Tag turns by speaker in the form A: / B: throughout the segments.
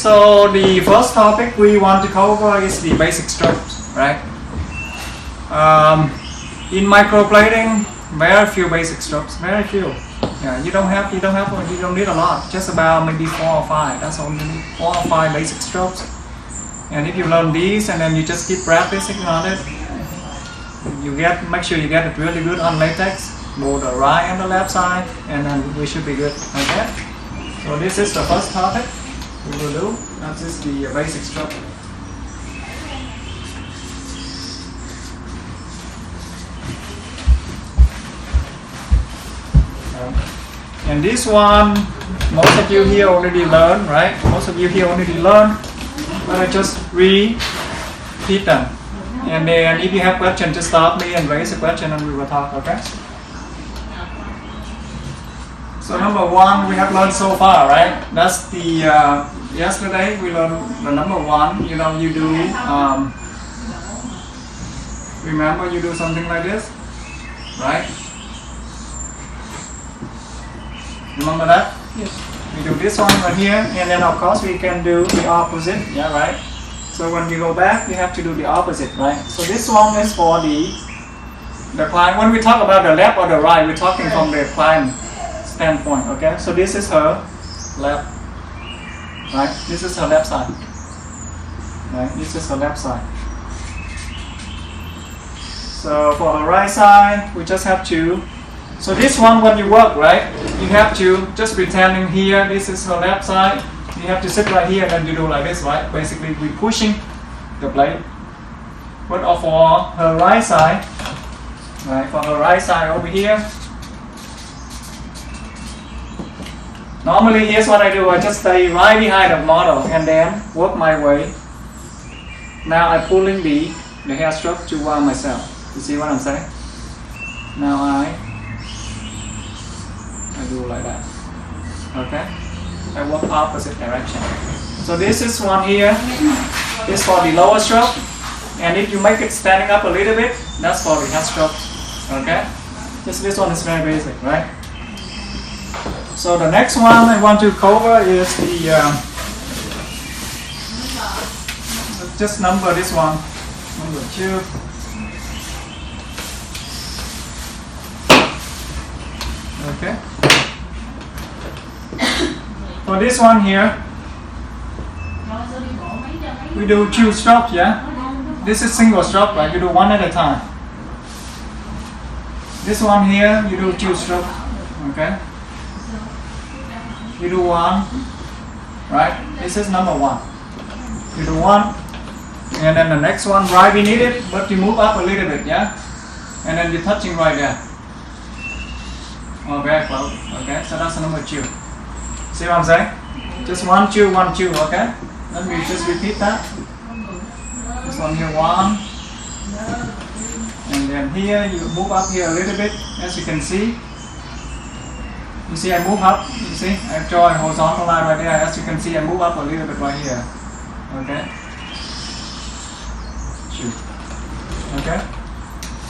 A: So the first topic we want to cover is the basic strokes, right? In microplating, very few basic strokes, very few. Yeah, you don't need a lot. Just about maybe 4 or 5. That's only 4 or 5 basic strokes. And if you learn these and then you just keep practicing on it, make sure you get it really good on latex, both the right and the left side, and then we should be good. Okay. So this is the first topic we will do. That is the basic stroke. And this one, most of you here already learned, right? Most of you here already learned, but I just repeat them. And then if you have questions, just stop me and raise a question and we will talk, okay? So number 1 we have learned so far, right? That's the, yesterday we learned the number 1, you do, remember you do something like this, right? Remember that?
B: Yes.
A: We do this one right here, and then of course we can do the opposite, yeah, right? So when we go back, we have to do the opposite, right? So this one is for the client. When we talk about the left or the right, we're talking from the client standpoint, okay? So this is her left, right? This is her left side, right? This is her left side. So for her right side, we just have to. So this one, when you work, right, you have to just pretending here, this is her left side. You have to sit right here and then you do like this, right? Basically, we're pushing the blade. But for her right side, right, for her right side over here, normally here's what I do. I just stay right behind the model and then work my way. Now I'm pulling the hair stroke to myself. You see what I'm saying? Now I do like that. Okay? I work opposite direction. So this is one here. This for the lower stroke. And if you make it standing up a little bit, that's for the head stroke. Okay? This one is very basic, right? So the next one I want to cover is the just number this one. Number 2. Okay. For this one here, we do 2 strokes, yeah? This is single stroke, right? You do 1 at a time. This one here, you do 2 strokes, okay? You do 1, right? This is number 1. You do 1, and then the next one, right beneath it, but you move up a little bit, yeah? And then you're touching right there. Oh, very close, okay? So that's number 2. See what I'm saying? Just 1, 2, 1, 2, okay? Let me just repeat that. This one here, 1. And then here, you move up here a little bit, as you can see. You see, I move up, you see? I draw a horizontal line right there. As you can see, I move up a little bit right here. Okay? 2. Okay?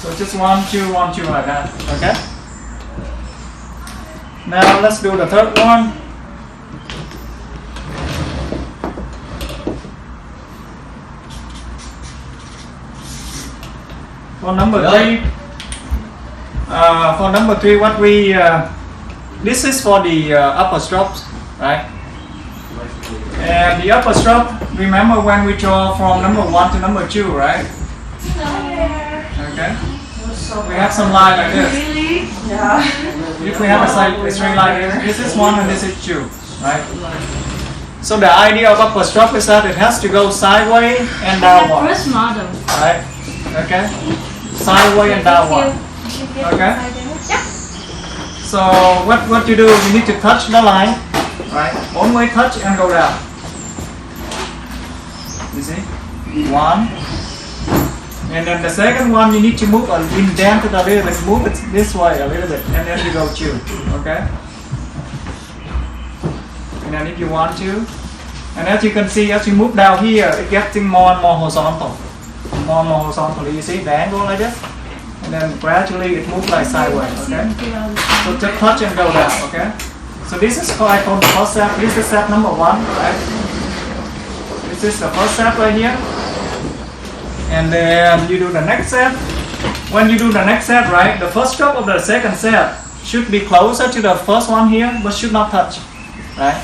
A: So just 1, 2, 1, 2 like that. Okay? Now let's do the third one. For number 3, what we this is for the upper strokes, right? And the upper stroke, remember when we draw from number 1 to number 2, right? Okay. We have some line like this.
B: Really? Yeah.
A: If we have a straight line, this is 1 and this is 2, right? So the idea of upper stroke is that it has to go sideways and downward.
B: First model.
A: Right? Okay? Sideways and downward. Okay? So what you do, you need to touch the line, right? Only touch and go down. You see? 1. And then the second one, you need to move indent it a little bit, move it this way a little bit, and then you go 2. Okay? And then if you want to, and as you can see, as you move down here, it's getting more and more horizontal. More and more horizontally. You see the angle like this? And then gradually it moves like sideways, okay? So just touch and go down, okay? So this is called the first step. This is step number 1, right? This is the first set right here. And then you do the next set. When you do the next set, right, the first stroke of the second set should be closer to the first one here, but should not touch, right?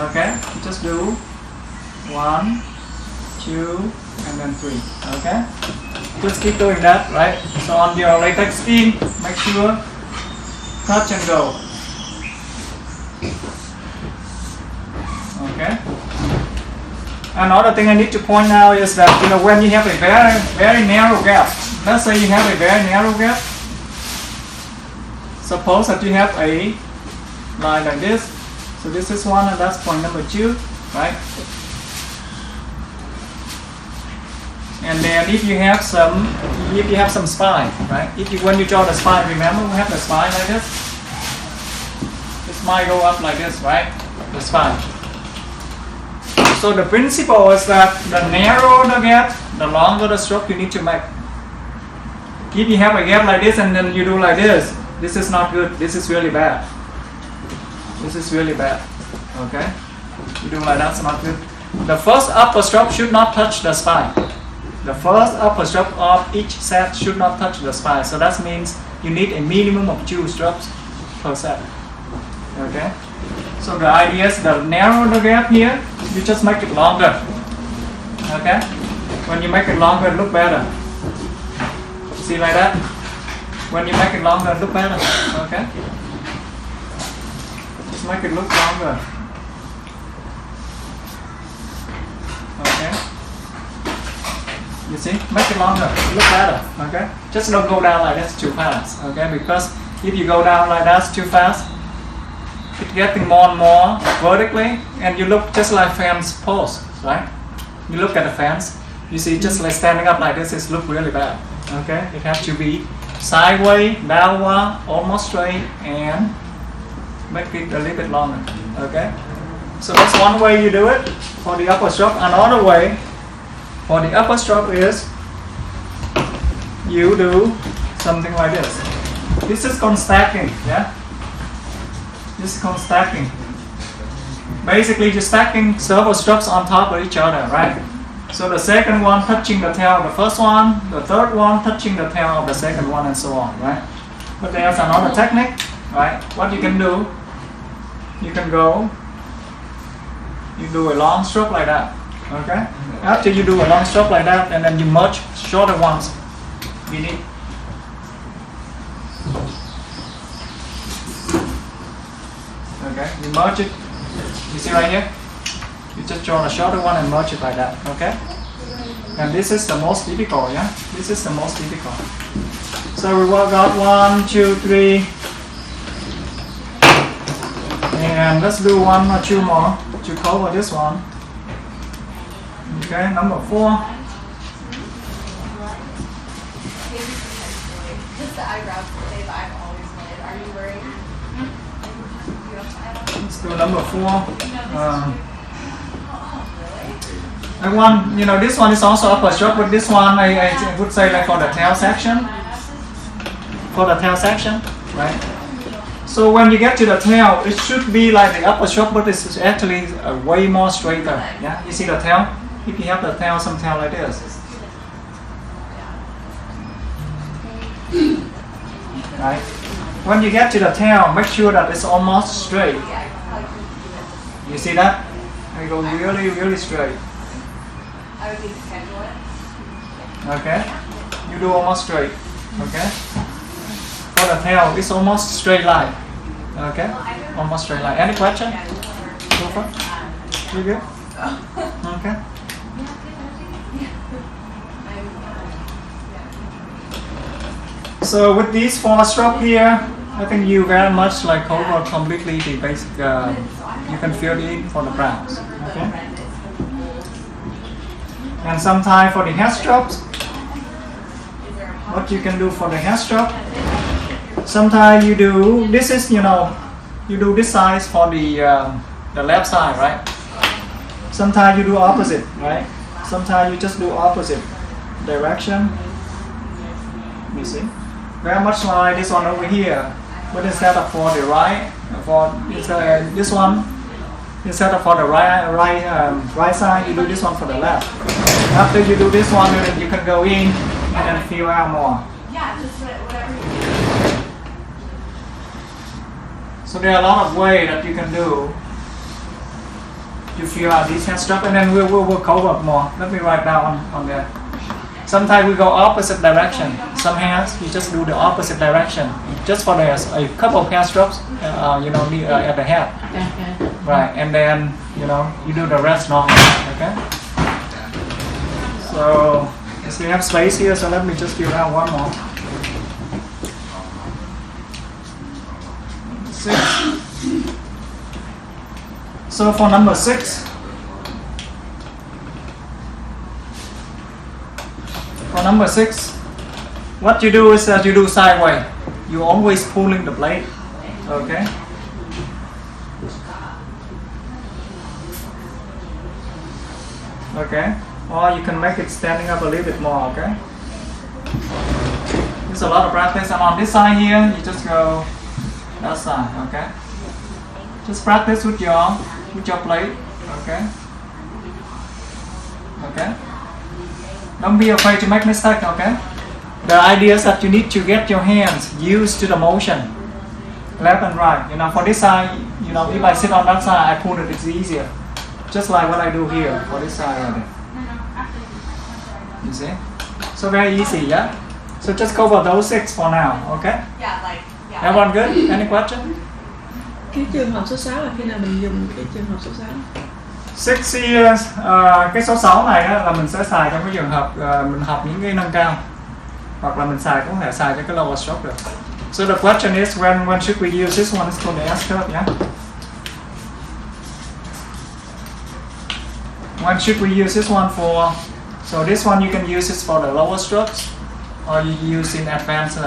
A: Okay, just do 1, 2, and then 3. Okay, just keep doing that, right? So on your latex skin, make sure touch and go. Okay. Another thing I need to point out is that when you have a very narrow gap. Let's say you have a very narrow gap. Suppose that you have a line like this. So this is 1 and that's point number 2, right? And then if you have some spine, right? When you draw the spine, remember we have the spine like this. This might go up like this, right? The spine. So the principle is that the narrower the gap, the longer the stroke you need to make. If you have a gap like this and then you do like this is not good. This is really bad. This is really bad. Okay? You do like that's not good. The first upper stroke should not touch the spine. The first upper stroke of each set should not touch the spine. So that means you need a minimum of 2 strokes per set. Okay? So the idea is the narrower the gap here, you just make it longer. Okay? When you make it longer, it look better. See like that? When you make it longer, it look better. Okay? Just make it look longer. Okay? You see? Make it longer. It look better. Okay? Just don't go down like that too fast. Okay? Because if you go down like that too fast, it's getting more and more vertically, and you look just like fans pose, right? You look at the fans, you see just like standing up like this, it looks really bad. Okay, it has to be sideways, downward, almost straight, and make it a little bit longer. Okay, so that's one way you do it for the upper stroke. Another way for the upper stroke is you do something like this. This is called stacking. Yeah. This is called stacking. Basically, you're stacking several strokes on top of each other, right? So the second one touching the tail of the first one, the third one touching the tail of the second one, and so on, right? But there's another technique, right? What you can do, you can go, you do a long stroke like that, okay? After you do a long stroke like that, and then you merge shorter ones beneath. Okay, you merge it. You see right here? You just draw a shorter one and merge it like that. Okay? And this is the most difficult, yeah? This is the most difficult. So we got 1, 2, 3. And let's do 1 or 2 more to cover this one. Okay, number 4.
B: Just the eyebrows today that I've always wanted. Are you worried?
A: Let's do number 4. And one, this one is also upper stroke, but this one I would say like for the tail section. For the tail section, right? So when you get to the tail, it should be like the upper stroke, but it's actually way more straighter. Yeah, you see the tail? If you have the tail, some tail like this. Right? When you get to the tail, make sure that it's almost straight. You see that? I go really, really straight.
B: I would need to schedule it.
A: Okay? You do almost straight. Okay? For the tail, it's almost straight line. Okay? Almost straight line. Any question? So far? You good? Okay. So with these 4 strokes here, I think you very much like cover completely the basic, you can fill it in for the brows. Okay? And sometimes for the hair strokes, what you can do for the hair stroke, sometimes you do, this is, you do this size for the left side, right? Sometimes you do opposite, right? Sometimes you just do opposite direction. You see? Very much like this one over here, but instead of for the right, for this one, Instead of for the right side, you do this one for the left. After you do this one, then you can go in and then feel out more.
B: Yeah, just whatever you do.
A: So there are a lot of ways that you can do. You feel out these hand strap, and then we'll cover more. Let me write down on there. Sometimes we go opposite direction. Some hands you just do the opposite direction. Just for there's a couple of hand strokes, at the head.
C: Okay.
A: Right, and then you do the rest normal. Okay. So we have space here, so let me just fill out one more. 6. So for number 6, what you do is that you do sideways. You always pulling the blade. Okay. Okay. Or you can make it standing up a little bit more. Okay. There's a lot of practice. And on this side here, you just go that side. Okay. Just practice with your plate. Okay. Okay. Don't be afraid to make mistakes. Okay. The idea is that you need to get your hands used to the motion, left and right. For this side, if I sit on that side, I pull it. It's easier. Just like what I do here for this side already. You see? So very easy, yeah? So just cover those 6 for now, okay?
B: Yeah,
A: Everyone good? Any question?
C: Cái trường hợp số 6 là khi nào mình dùng cái trường hợp số 6?
A: 6 years, cái số 6 này á, là mình sẽ xài trong cái trường hợp mình học những cái nâng cao, hoặc là mình cũng thể xài cho cái lower stroke được. So the question is when should we use this one? It's called the S curve, yeah? When should we use this one for? So this one you can use it for the lower strokes, or you use in advanced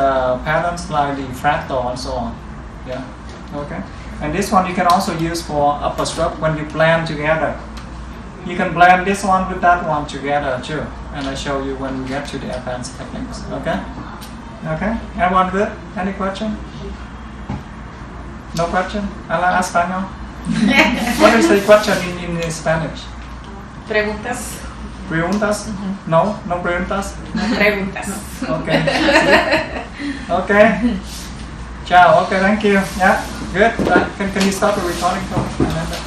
A: patterns like the fractal and so on. Yeah. Okay. And this one you can also use for upper stroke when you blend together. You can blend this one with that one together too, and I show you when we get to the advanced techniques. Okay. Okay. Everyone good? Any question? No question? I'll ask Daniel. What is the question in Spanish?
C: Preguntas.
A: Preguntas? No preguntas?
C: No preguntas.
A: Okay. Okay. Ciao. Okay, thank you. Yeah, good. Can you stop the recording for a minute?